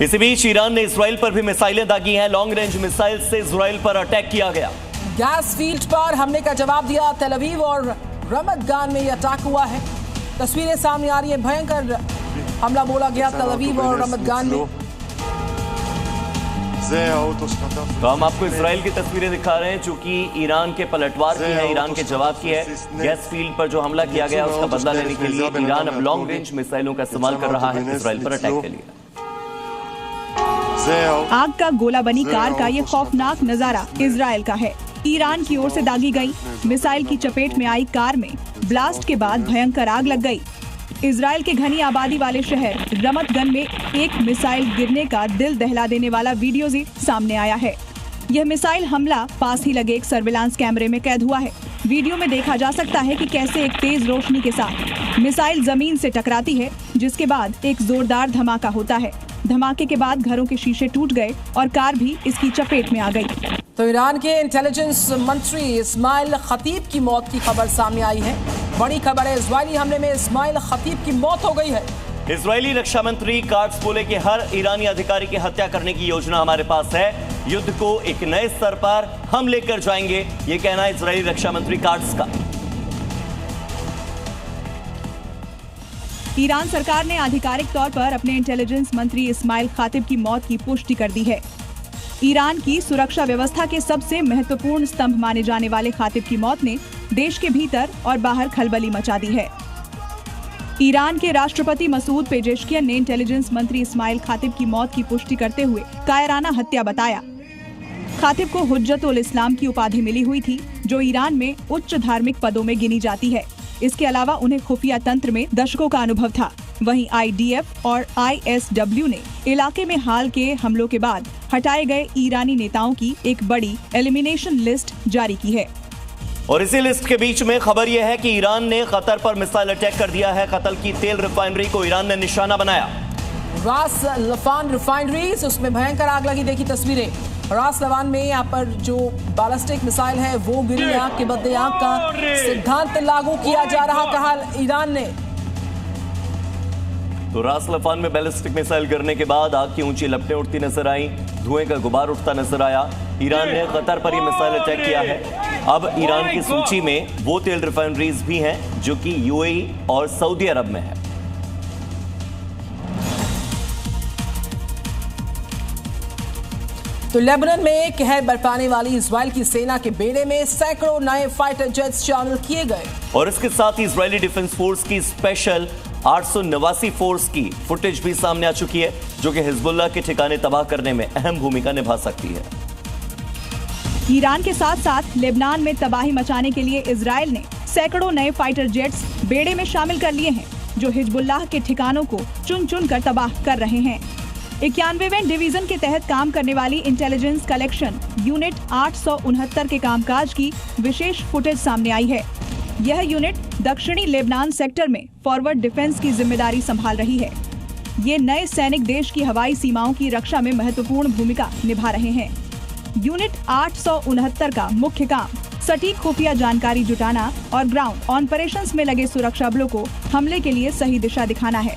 इसी बीच ईरान ने इजराइल पर भी मिसाइलें दागी हैं। लॉन्ग रेंज मिसाइल से इजराइल पर अटैक किया गया। गैस फील्ड पर हमले का जवाब दिया। तेल अवीव और रमत गान में यह अटैक हुआ है। तस्वीरें सामने आ रही है। भयंकर हमला बोला गया तेल अवीव और रमत गान में। तो हम आपको इजराइल की तस्वीरें दिखा रहे हैं, चूंकि ईरान के पलटवार की है, ईरान के जवाब की है। गैस फील्ड पर जो हमला किया गया उसका बदला लेने के लिए ईरान अब लॉन्ग रेंज मिसाइलों का इस्तेमाल कर रहा है इजराइल पर अटैक के लिए। आग का गोला बनी कार का ये खौफनाक नजारा इजराइल का है। ईरान की ओर से दागी गई मिसाइल की चपेट में आई कार में ब्लास्ट के बाद भयंकर आग लग गई। इजराइल के घनी आबादी वाले शहर रमत गन में एक मिसाइल गिरने का दिल दहला देने वाला वीडियो भी सामने आया है। यह मिसाइल हमला पास ही लगे एक सर्विलांस कैमरे में कैद हुआ है। वीडियो में देखा जा सकता है कि कैसे एक तेज रोशनी के साथ मिसाइल जमीन से टकराती है, जिसके बाद एक जोरदार धमाका होता है। धमाके के बाद घरों के शीशे टूट गए और कार भी इसकी चपेट में आ गई। तो ईरान के इंटेलिजेंस मंत्री इस्माइल खतीब की मौत की खबर सामने आई है। बड़ी खबर है, इजरायली हमले में इस्माइल खतीब की मौत हो गई है। इजरायली रक्षा मंत्री काट्स बोले कि हर ईरानी अधिकारी की हत्या करने की योजना हमारे पास है। युद्ध को एक नए स्तर पर हम लेकर जाएंगे, ये कहना है इजरायली रक्षा मंत्री काट्स का। ईरान सरकार ने आधिकारिक तौर पर अपने इंटेलिजेंस मंत्री इस्माइल खतीब की मौत की पुष्टि कर दी है। ईरान की सुरक्षा व्यवस्था के सबसे महत्वपूर्ण स्तंभ माने जाने वाले खतीब की मौत ने देश के भीतर और बाहर खलबली मचा दी है। ईरान के राष्ट्रपति मसूद पेजेश्कियन ने इंटेलिजेंस मंत्री इस्माइल खतीब की मौत की पुष्टि करते हुए कायराना हत्या बताया। खतीब को हुज्जतुल इस्लाम की उपाधि मिली हुई थी, जो ईरान में उच्च धार्मिक पदों में गिनी जाती है। इसके अलावा उन्हें खुफिया तंत्र में दशकों का अनुभव था। वहीं IDF और ISW ने इलाके में हाल के हमलों के बाद हटाए गए ईरानी नेताओं की एक बड़ी एलिमिनेशन लिस्ट जारी की है। और इसी लिस्ट के बीच में खबर यह है कि ईरान ने कतर पर मिसाइल अटैक कर दिया है। कतर की तेल रिफाइनरी को ईरान ने निशाना बनाया। रास लफान रिफाइनरी, उसमें भयंकर आग लगी। देखी तस्वीरें। रास लवान में यहाँ पर जो बैलिस्टिक मिसाइल है वो गिरी। आग के बदले आग का सिद्धांत लागू किया जा रहा, कहा ईरान ने। तो रास लफान में बैलिस्टिक मिसाइल गिरने के बाद आग की ऊंची लपटें उठती नजर आई, धुएं का गुबार उठता नजर आया। ईरान ने कतर पर यह मिसाइल अटैक किया है। अब ईरान की सूची में वो तेल रिफाइनरीज भी हैं जो कि UAE और सऊदी अरब में है। तो लेबनान में कहर बरपाने वाली इजराइल की सेना के बेड़े में सैकड़ों नए फाइटर जेट्स शामिल किए गए। और इसके साथ ही इजरायली डिफेंस फोर्स की स्पेशल 889 फोर्स की फुटेज भी सामने आ चुकी है, जो कि हिजबुल्लाह के ठिकाने तबाह करने में अहम भूमिका निभा सकती है। ईरान के साथ साथ लेबनान में तबाही मचाने के लिए इजराइल ने सैकड़ों नए फाइटर जेट्स बेड़े में शामिल कर लिए हैं, जो हिजबुल्लाह के ठिकानों को चुन चुन कर तबाह कर रहे हैं। 91वें डिवीजन के तहत काम करने वाली इंटेलिजेंस कलेक्शन यूनिट 869 के कामकाज की विशेष फुटेज सामने आई है। यह यूनिट दक्षिणी लेबनान सेक्टर में फॉरवर्ड डिफेंस की जिम्मेदारी संभाल रही है। ये नए सैनिक देश की हवाई सीमाओं की रक्षा में महत्वपूर्ण भूमिका निभा रहे हैं। यूनिट 869 का मुख्य काम सटीक खुफिया जानकारी जुटाना और ग्राउंड ऑपरेशंस में लगे सुरक्षा बलों को हमले के लिए सही दिशा दिखाना है।